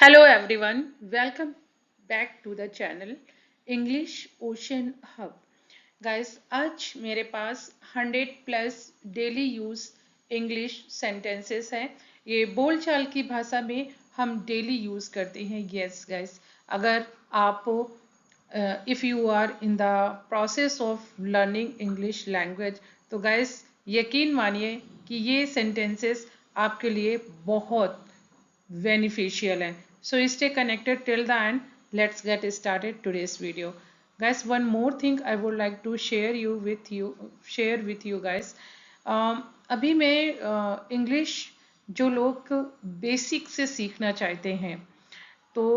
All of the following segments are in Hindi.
Hello everyone, welcome back to the channel English Ocean Hub. Guys, आज मेरे पास 100 plus daily use English sentences हैं। ये बोलचाल की भाषा में हम डेली यूज करते हैं। यस गाइस, अगर आप if you are in the process of learning English language तो गाइस यकीन मानिए कि ये सेंटेंसेस आपके लिए बहुत beneficial है. So stay connected till the end. Let's get started today's video. Guys, one more thing I would like to share with you guys. अभी मैं इंग्लिश जो लोग बेसिक से सीखना चाहते हैं तो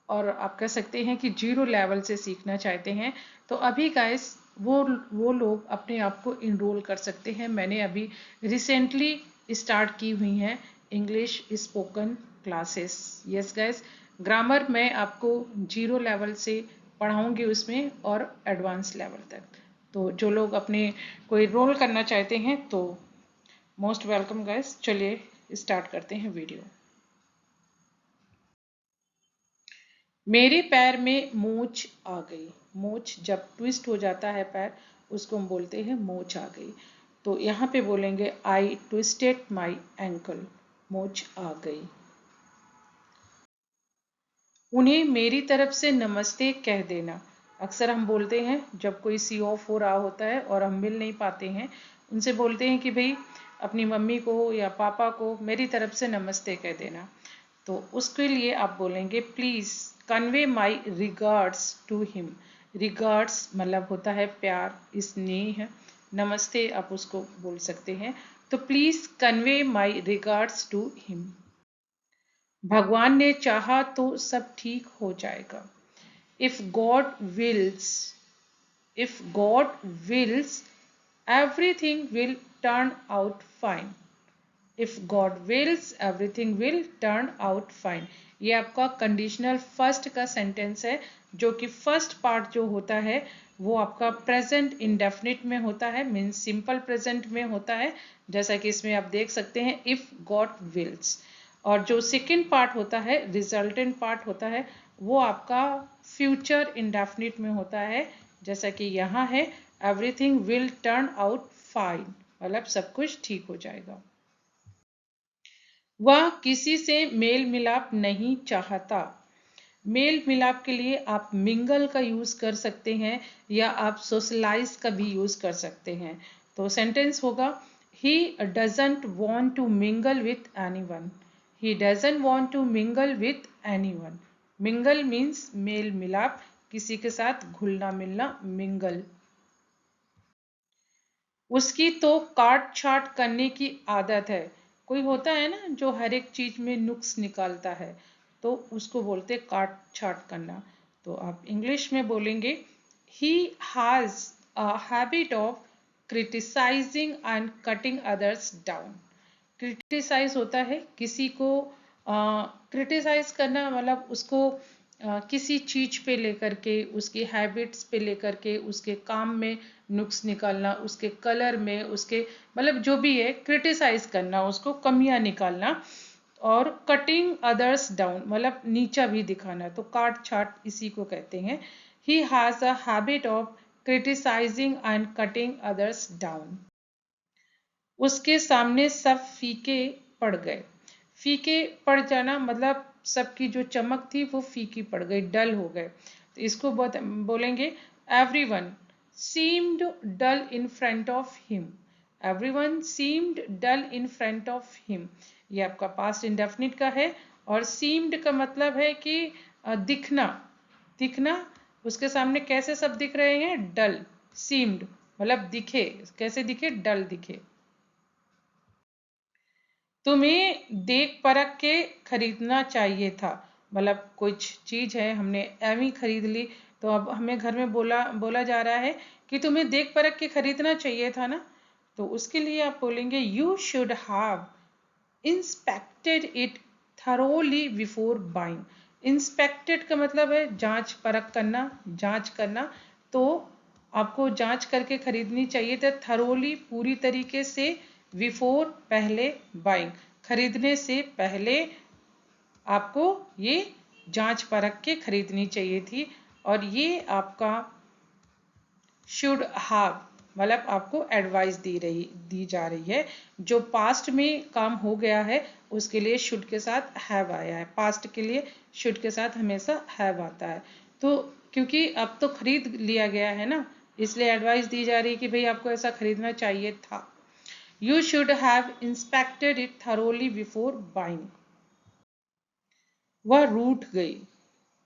और आप कह सकते हैं कि जीरो लेवल से सीखना चाहते हैं तो अभी गाइस वो लोग अपने आप को इनरोल कर सकते हैं। मैंने अभी रिसेंटली स्टार्ट की हुई हैं English spoken classes. Yes guys, grammar मैं आपको जीरो लेवल से पढ़ाऊंगी उसमें और एडवांस लेवल तक। तो जो लोग अपने कोई रोल करना चाहते हैं तो मोस्ट वेलकम गाइस। चलिए स्टार्ट करते हैं वीडियो। मेरे पैर में मोच आ गई। मोच जब ट्विस्ट हो जाता है पैर उसको हम बोलते हैं मोच आ गई। तो यहाँ पे बोलेंगे आई ट्विस्टेड माई एंकल, मोच आ गई। उन्हें मेरी तरफ से नमस्ते कह देना। अक्सर हम बोलते हैं जब कोई सी ऑफ हो रहा होता है और हम मिल नहीं पाते हैं, उनसे बोलते हैं कि भाई अपनी मम्मी को या पापा को मेरी तरफ से नमस्ते कह देना। तो उसके लिए आप बोलेंगे please convey my regards to him. Regards मतलब होता है प्यार, स्नेह। नमस्ते आप उसको बोल सकते हैं। तो please convey my regards to him. भगवान ने चाहा तो सब ठीक हो जाएगा। If God wills, if God wills everything will turn out fine. If God wills everything will turn out fine. ये आपका कंडीशनल फर्स्ट का सेंटेंस है, जो कि फर्स्ट पार्ट जो होता है वो आपका प्रेजेंट इंडेफिनिट में होता है, मीन्स सिंपल प्रेजेंट में होता है, जैसा कि इसमें आप देख सकते हैं इफ गॉड विल्स। और जो सेकेंड पार्ट होता है, रिजल्टेंट पार्ट होता है, वो आपका फ्यूचर इंडेफिनिट में होता है, जैसा कि यहाँ है everything will turn out fine, मतलब सब कुछ ठीक हो जाएगा। वह किसी से मेल मिलाप नहीं चाहता। मेल मिलाप के लिए आप मिंगल का यूज कर सकते हैं या आप सोशलाइज का भी यूज कर सकते हैं। तो सेंटेंस होगा he doesn't want to mingle with anyone. He doesn't want to mingle with anyone. Mingle means मेल मिलाप, किसी के साथ घुलना मिलना, मिंगल। उसकी तो काट छाट करने की आदत है। कोई होता है ना जो हर एक चीज में नुक्स निकालता है, तो उसको बोलते काट छाट करना। तो आप इंग्लिश में बोलेंगे he has a habit of criticising and cutting others down. Criticise होता है किसी को, क्रिटिसाइज करना मतलब उसको किसी चीज पे लेकर के, उसकी हैबिट्स पे लेकर के, उसके काम में नुक्स निकालना, उसके कलर में, उसके मतलब जो भी है क्रिटिसाइज करना, उसको कमियां निकालना। और कटिंग अदर्स डाउन मतलब नीचा भी दिखाना, तो काट छाट इसी को कहते हैं। He has a habit of criticising and cutting others down. उसके सामने सब फीके पड़ गए। फीके पड़ जाना मतलब सबकी जो चमक थी वो फीकी पड़ गई, डल हो गए। तो इसको बोलेंगे everyone seemed dull in front of him. Everyone seemed dull in front of him, ये आपका पास्ट इंडेफिनिट का है। और सीम्ड का मतलब है कि दिखना, दिखना। उसके सामने कैसे सब दिख रहे हैं, डल। सीम्ड मतलब दिखे, कैसे दिखे, डल दिखे। तुम्हें देख परख के खरीदना चाहिए था। मतलब कुछ चीज है हमने एवं खरीद ली, तो अब हमें घर में बोला जा रहा है कि तुम्हें देख परख के खरीदना चाहिए था ना। तो उसके लिए आप बोलेंगे you should have inspected it thoroughly before buying. Inspected का मतलब है जांच परख करना, जांच करना। तो आपको जांच करके खरीदनी चाहिए था, थरोली पूरी तरीके से, बिफोर पहले, बाइंग खरीदने से पहले आपको ये जांच परख के खरीदनी चाहिए थी। और ये आपका शुड हैव, मतलब आपको एडवाइस दी जा रही है। जो पास्ट में काम हो गया है उसके लिए शुड के साथ हैव आया है, पास्ट के लिए शुड के साथ हमेशा हैव आता है। तो क्योंकि अब तो खरीद लिया गया है ना, इसलिए एडवाइस दी जा रही है कि भाई आपको ऐसा खरीदना चाहिए था। You should have inspected it thoroughly before buying. वह रूठ गई।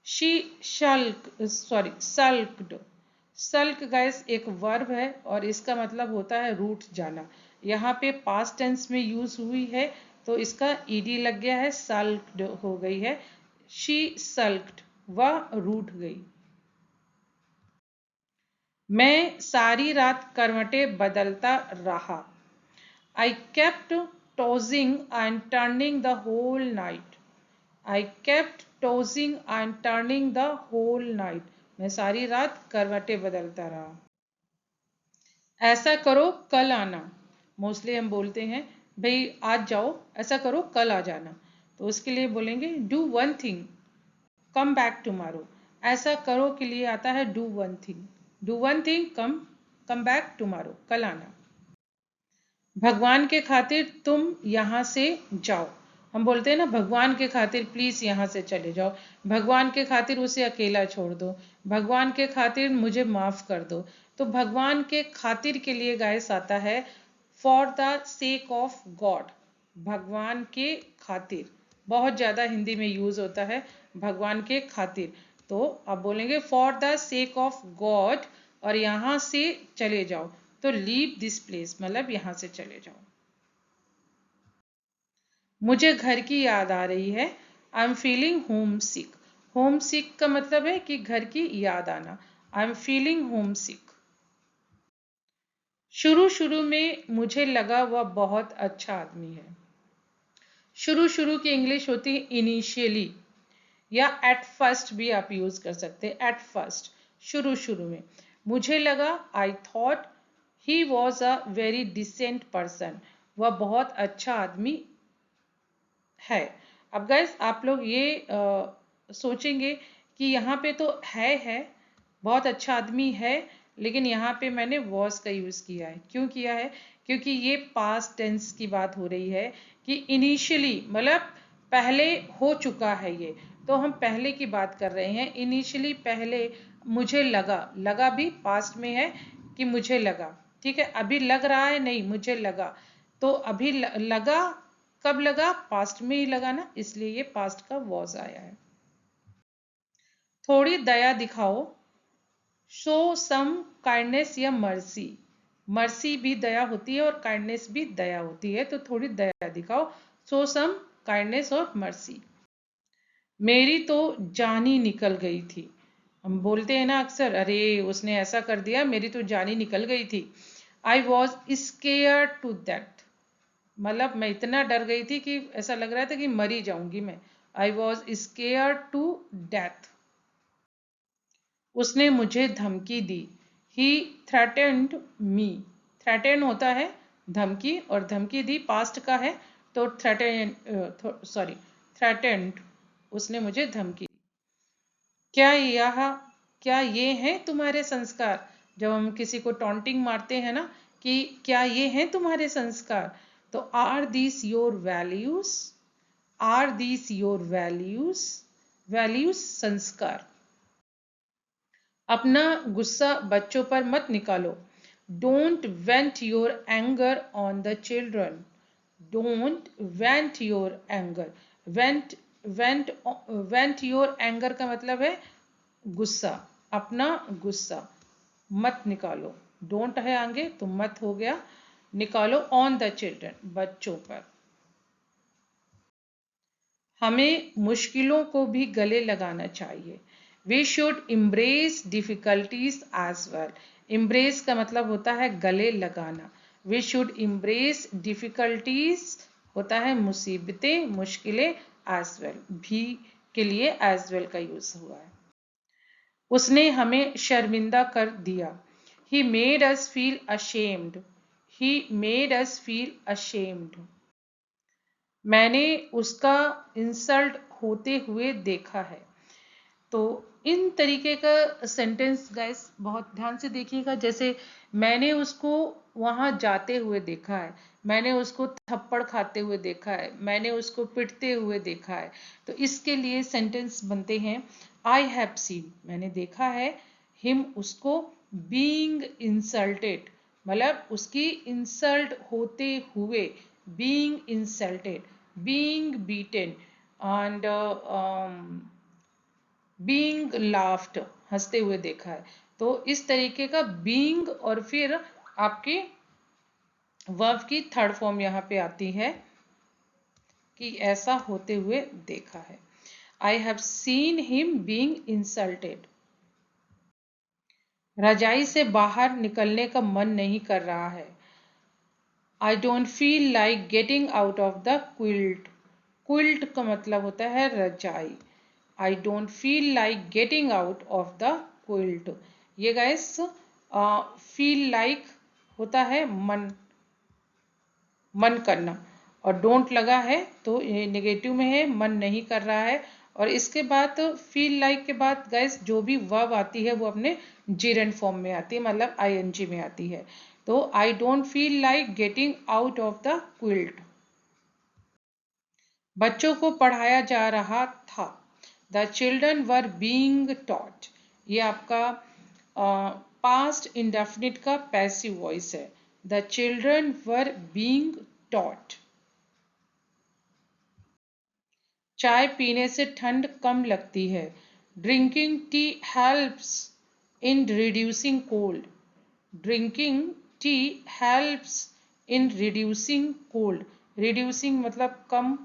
शी सल्क्ड। सल्क गाइस एक वर्ब है और इसका मतलब होता है रूठ जाना। यहाँ पे पास्ट टेंस में यूज हुई है तो इसका ईडी लग गया है, सल्क्ड हो गई है। शी सल्क्ड, वह रूठ गई। मैं सारी रात करवटें बदलता रहा। I kept tossing and turning the whole night. I kept tossing and turning the whole night. मैं सारी रात करवटें बदलता रहा। ऐसा करो कल आना। मोस्टली हम बोलते हैं भाई आज जाओ, ऐसा करो कल आ जाना। तो उसके लिए बोलेंगे do one thing, come back tomorrow. ऐसा करो के लिए आता है do one thing. Do one thing, come back tomorrow, कल आना। भगवान के खातिर तुम यहाँ से जाओ। हम बोलते हैं ना भगवान के खातिर प्लीज यहाँ से चले जाओ। भगवान के खातिर उसे अकेला छोड़ दो। भगवान के खातिर मुझे माफ कर दो। तो भगवान के खातिर के लिए गाइस आता है for the sake of God. भगवान के खातिर बहुत ज्यादा हिंदी में यूज होता है, भगवान के खातिर। तो आप बोलेंगे for the sake of God और यहाँ से चले जाओ। तो लीव दिस प्लेस मतलब यहां से चले जाओ। मुझे घर की याद आ रही है। I am feeling homesick. Homesick का मतलब है कि घर की याद आना। I am feeling homesick. शुरू शुरू में मुझे लगा वह बहुत अच्छा आदमी है। शुरू शुरू की इंग्लिश होती है इनिशियली, या एट फर्स्ट भी आप यूज कर सकते हैं। एट फर्स्ट, शुरू शुरू में। मुझे लगा, I thought he was a very decent person, वह बहुत अच्छा आदमी है। अब गाइस आप लोग ये सोचेंगे कि यहाँ पे तो है बहुत अच्छा आदमी है, लेकिन यहाँ पे मैंने वॉज का यूज किया है। क्यों किया है? क्योंकि ये पास्ट टेंस की बात हो रही है कि इनिशियली मतलब पहले हो चुका है ये, तो हम पहले की बात कर रहे हैं। इनिशियली पहले मुझे लगा भी पास्ट में है कि मुझे लगा, ठीक है। अभी लग रहा है नहीं, मुझे लगा। तो अभी लगा, कब लगा? पास्ट में ही लगा ना, इसलिए ये पास्ट का वॉज आया है। थोड़ी दया दिखाओ। शो सम काइंडनेस या मर्सी। मर्सी भी दया होती है और काइंडनेस भी दया होती है, तो थोड़ी दया दिखाओ। शो सम काइंडनेस और मर्सी। मेरी तो जान ही निकल गई थी। हम बोलते हैं ना अक्सर, अरे उसने ऐसा कर दिया, मेरी तो जान ही निकल गई थी। I was scare to that, मतलब मैं इतना डर गई थी कि ऐसा लग रहा था कि मरी जाऊंगी मैं। I was scare to death. उसने मुझे धमकी दी। ही थ्रेटेंड मी। थ्रेटेन होता है धमकी, और धमकी दी पास्ट का है, तो थ्रेटेंड, उसने मुझे धमकी दी। क्या ये हैं तुम्हारे संस्कार? जब हम किसी को टॉन्टिंग मारते हैं ना कि क्या ये हैं तुम्हारे संस्कार, तो are these your values. Are these your values, values संस्कार। अपना गुस्सा बच्चों पर मत निकालो। Don't vent your anger on the children. Don't vent your anger. Vent vent your anger का मतलब है गुस्सा, अपना गुस्सा मत निकालो। डोंट है आगे तो मत हो गया, निकालो ऑन द चिल्ड्रन, बच्चों पर। हमें मुश्किलों को भी गले लगाना चाहिए। We should embrace difficulties as well. Embrace का मतलब होता है गले लगाना। वी शुड इम्ब्रेस डिफिकल्टीज होता है मुसीबतें, मुश्किलें, एज वेल भी के लिए एज वेल का यूज हुआ है। उसने हमें शर्मिंदा कर दिया। He made us feel ashamed. He made us feel ashamed. मैंने उसका इंसल्ट होते हुए देखा है। तो इन तरीके का सेंटेंस गाइस बहुत ध्यान से देखिएगा। जैसे मैंने उसको वहां जाते हुए देखा है, मैंने उसको थप्पड़ खाते हुए देखा है, मैंने उसको पिटते हुए देखा है। तो इसके लिए सेंटेंस बनते हैं आई हैव सीन, मैंने देखा है, हिम उसको, बीइंग इंसल्टेड मतलब उसकी इंसल्ट होते हुए, being insulted, being beaten and being laughed, हंसते हुए देखा है। तो इस तरीके का बीइंग और फिर आपकी वर्ब की थर्ड फॉर्म यहाँ पे आती है कि ऐसा होते हुए देखा है। I have seen him being insulted. रजाई से बाहर निकलने का मन नहीं कर रहा है। I don't feel like getting out of the quilt. Quilt का मतलब होता है रजाई। I don't feel like getting out of the quilt. ये गाइस फील लाइक होता है मन, मन करना, और डोंट लगा है तो ये नेगेटिव में है, मन नहीं कर रहा है। और इसके बाद फील लाइक के बाद गाइस जो भी वर्ब आती है वो अपने जीरेंड फॉर्म में आती है, मतलब आईएनजी में आती है। तो I don't feel like getting out of the quilt. बच्चों को पढ़ाया जा रहा था। The children were being taught. ये आपका पास्ट इंडेफिनिट का पैसिव वॉइस है। The children were being taught. चाय पीने से ठंड कम लगती है। Drinking tea helps in reducing cold. Drinking tea helps in reducing cold. Reducing मतलब कम,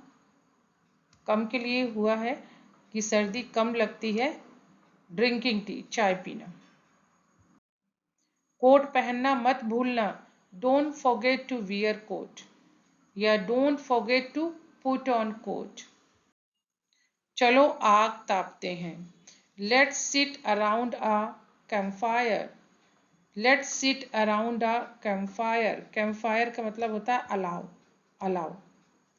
कम के लिए हुआ है कि सर्दी कम लगती है। ड्रिंकिंग टी चाय पीना। कोट पहनना मत भूलना। Don't forget to wear coat, या don't forget to put on coat. चलो आग तापते हैं। Let's sit around a campfire. Let's sit around a campfire. Campfire का मतलब होता है अलाव, अलाव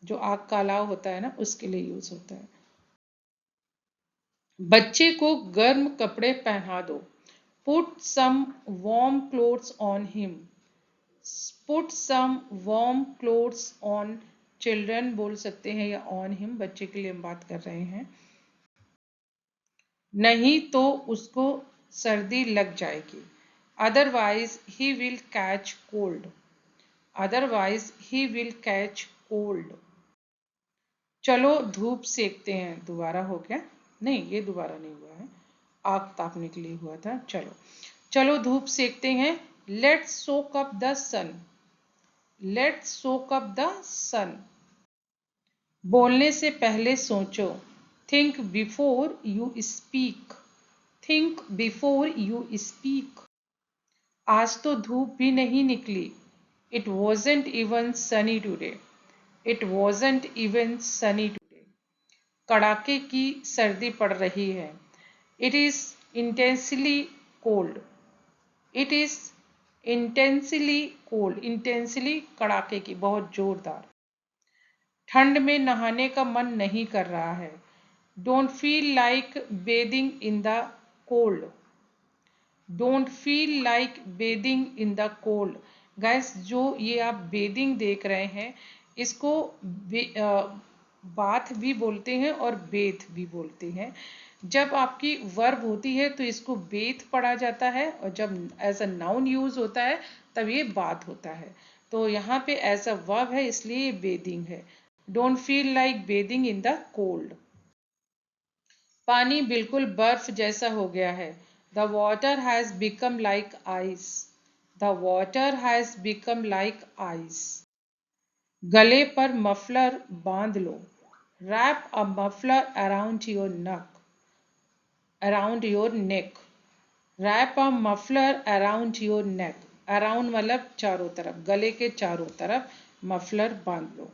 जो आग का अलाव होता है ना, उसके लिए यूज होता है। बच्चे को गर्म कपड़े पहना दो। Put some warm clothes on him. Put some warm clothes on children बोल सकते हैं, या ऑन हिम, बच्चे के लिए हम बात कर रहे हैं। नहीं तो उसको सर्दी लग जाएगी। Otherwise he will catch cold. Otherwise he will catch cold. चलो धूप सेकते हैं। दोबारा हो गया, नहीं ये दोबारा नहीं हुआ है, आग तापने के लिए हुआ था। चलो, चलो धूप सेकते हैं। Let's soak up the sun. Let's soak up the sun. बोलने से पहले सोचो। Think before you speak. Think before you speak. आज तो धूप भी नहीं निकली। It wasn't even sunny today. It wasn't even sunny today. कड़ाके की सर्दी पड़ रही है। It is intensely cold. It is intensely cold. Intensely कड़ाके की, बहुत जोरदार। ठंड में नहाने का मन नहीं कर रहा है। Don't feel like bathing in the cold. Don't feel like bathing in the cold. Gas जो ये आप बेदिंग देख रहे हैं, इसको बाथ भी बोलते हैं और बेथ भी बोलते हैं। जब आपकी वर्ब होती है तो इसको बेथ पढ़ा जाता है, और जब एज अ नाउन यूज होता है तब ये बाथ होता है। तो यहाँ पे एज अ वर्ब है, इसलिए ये बेदिंग है। Don't feel like bathing in the cold. पानी बिल्कुल बर्फ जैसा हो गया है। The water has become like ice. The water has become like ice. गले पर मफलर बांध लो। Wrap a muffler around your neck, around your neck. Wrap a muffler around your neck. Around मतलब चारों तरफ, गले के चारों तरफ मफलर बांध लो।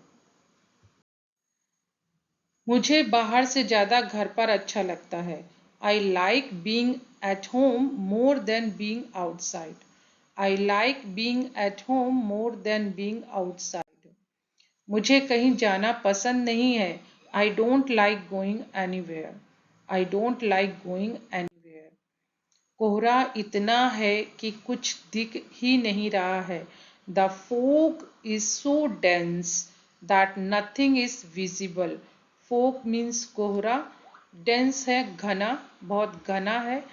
मुझे बाहर से ज्यादा घर पर अच्छा लगता है। I like being at home more than being outside. I like being at home more than being outside. मुझे कहीं जाना पसंद नहीं है। I don't like going anywhere. I don't like going anywhere. कोहरा इतना है कि कुछ दिख ही नहीं रहा है। The fog is so dense that nothing is visible. fog means कोहरा, डेंस है घना, बहुत घना है,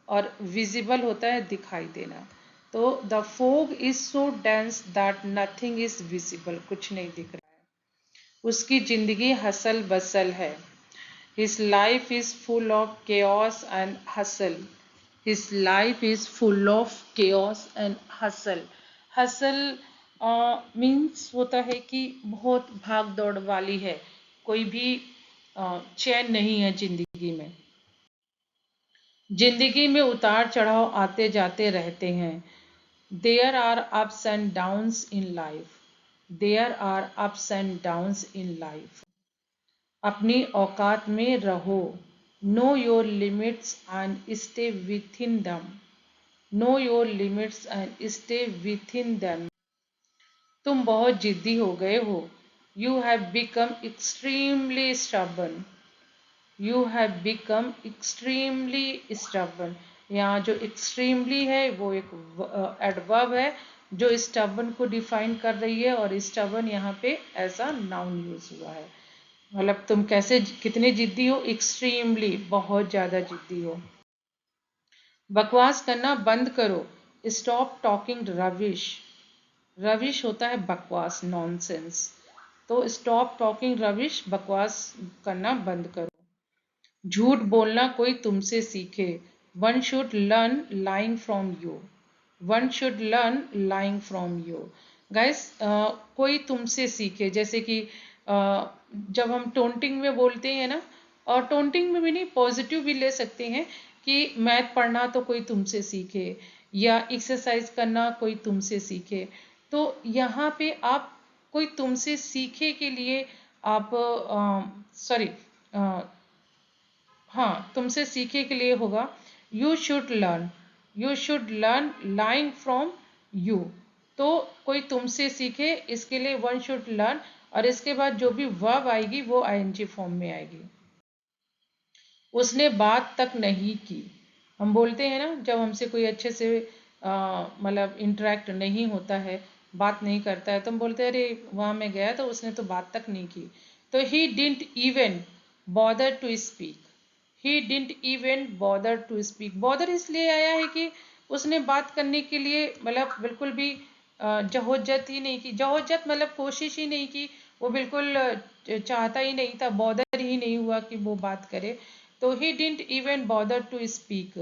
और विजिबल होता है दिखाई देना। तो the fog is so dense that nothing is visible, कुछ नहीं दिख रहा है। उसकी जिंदगी हसल बसल है। His life is full of chaos and hustle. His life is full of chaos and hustle. Hustle means होता है कि बहुत भाग दौड़ वाली है, कोई भी चैन नहीं है जिंदगी में। जिंदगी में उतार चढ़ाव आते जाते रहते हैं। There are ups and downs in life. There are ups and downs in life. अपनी औकात में रहो। Know your limits and stay within them. Know your limits and stay within them. तुम बहुत जिद्दी हो गए हो। You have become extremely stubborn. You have become extremely stubborn. यहाँ जो एक्सट्रीमली है वो एक एडवर्ब है जो स्टबर्न को डिफाइन कर रही है, और स्टबर्न यहाँ पे एज अ नाउन यूज हुआ है। मतलब तुम कैसे कितने जिद्दी हो, एक्सट्रीमली, बहुत ज्यादा जिद्दी हो। बकवास करना बंद करो। स्टॉप टॉकिंग रविश। रविश होता है बकवास, नॉनसेंस। तो स्टॉप टॉकिंग रविश, बकवास करना बंद करो। झूठ बोलना कोई तुमसे सीखे। One should learn lying from you. One should learn lying from you. Guys, कोई तुमसे सीखे, जैसे कि जब हम टोंटिंग में बोलते हैं ना, और टोंटिंग में भी नहीं, पॉजिटिव भी ले सकते हैं कि मैथ पढ़ना तो कोई तुमसे सीखे, या एक्सरसाइज करना कोई तुमसे सीखे। तो यहाँ पे आप कोई तुमसे सीखे के लिए आप सॉरी, हाँ, तुमसे सीखे के लिए होगा you should learn. You should learn lying from you. तो कोई तुमसे सीखे, इसके लिए वन शुड लर्न, और इसके बाद जो भी वर्ब आएगी वो आईएनजी फॉर्म में आएगी। उसने बात तक नहीं की। हम बोलते हैं ना, जब हमसे कोई अच्छे से मतलब इंटरेक्ट नहीं होता है, बात नहीं करता है, तो हम बोलते हैं अरे वहाँ मैं गया तो उसने तो बात तक नहीं की। तो he didn't even bother to speak. He didn't even bother to speak. Bother इसलिए आया है कि उसने बात करने के लिए मतलब बिल्कुल भी जहोजत ही नहीं की। जहोजत मतलब कोशिश ही नहीं की, वो बिल्कुल चाहता ही नहीं था, बॉदर ही नहीं हुआ कि वो बात करे। तो he didn't even bother to speak.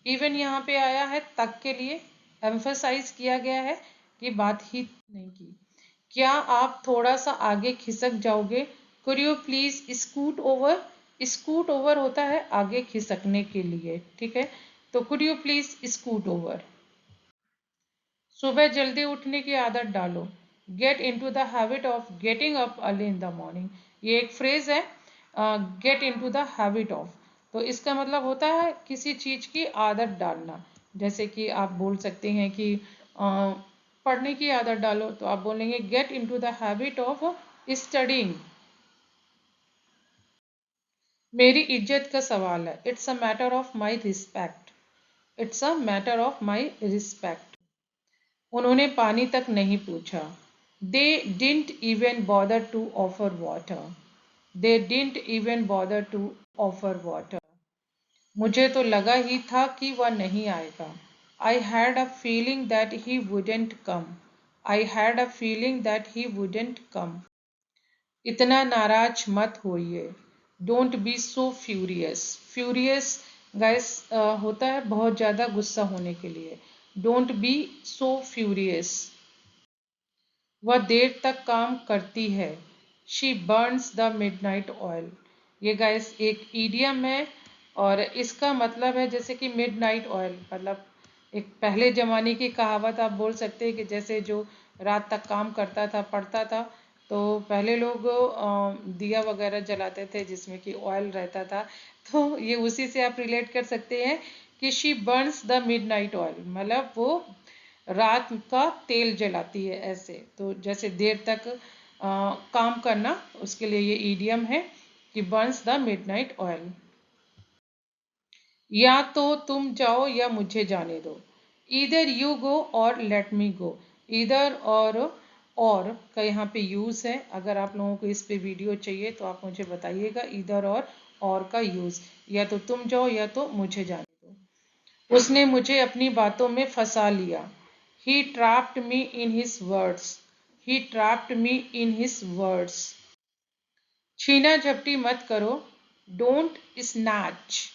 Even यहाँ पे आया है तक के लिए, एम्फेसाइज किया गया है कि बात ही नहीं की। क्या आप थोड़ा सा आगे खिसक जाओगे? Could you please scoot over. Scoot over होता है आगे खिसकने के लिए, ठीक है। तो could you please scoot over. सुबह जल्दी उठने की आदत डालो। Get into the habit of getting up early in the morning. ये एक फ्रेज है, get into the habit of. तो इसका मतलब होता है किसी चीज की आदत डालना। जैसे कि आप बोल सकते हैं कि पढ़ने की आदत डालो, तो आप बोलेंगे get into the habit of studying. मेरी इज्जत का सवाल है। It's a matter of my respect. It's a matter of my respect. उन्होंने पानी तक नहीं पूछा। They didn't even bother to offer water. They didn't even bother to offer water. मुझे तो लगा ही था कि वह नहीं आएगा। I had a feeling that he wouldn't come. I had a feeling that he wouldn't कम। इतना नाराज मत होइए। Don't be so furious. Furious guys होता है बहुत ज्यादा गुस्सा होने के लिए। Don't be so furious. वह देर तक काम करती है। She Burns the midnight oil. ये गाइस एक ईडियम है, और इसका मतलब है जैसे कि मिडनाइट ऑयल, मतलब एक पहले जमाने की कहावत आप बोल सकते हैं कि जैसे जो रात तक काम करता था, पढ़ता था, तो पहले लोग दिया वगैरह जलाते थे जिसमें कि ऑयल रहता था। तो ये उसी से आप रिलेट कर सकते हैं कि she Burns the midnight oil, मतलब वो रात का तेल जलाती है, ऐसे। तो जैसे देर तक काम करना, उसके लिए ये ईडियम है कि बर्न्स द मिडनाइट ऑयल। या तो तुम जाओ या मुझे जाने दो। ईदर यू गो और लेट मी गो। ईदर और का यहाँ पे यूज है। अगर आप लोगों को इस पे वीडियो चाहिए तो आप मुझे बताइएगा। ईदर और का यूज, या तो तुम जाओ या तो मुझे जाने दो। उसने मुझे अपनी बातों में फंसा लिया। He trapped me in his words. He trapped me in his words. छीना झपटी मत करो। Don't snatch.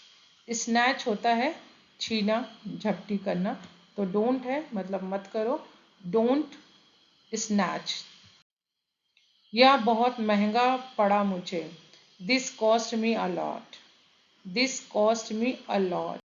स्नैच होता है छीना झपटी करना, तो डोंट है मतलब मत करो। Don't snatch. यह बहुत महंगा पड़ा मुझे। This cost me a lot. This cost me a lot.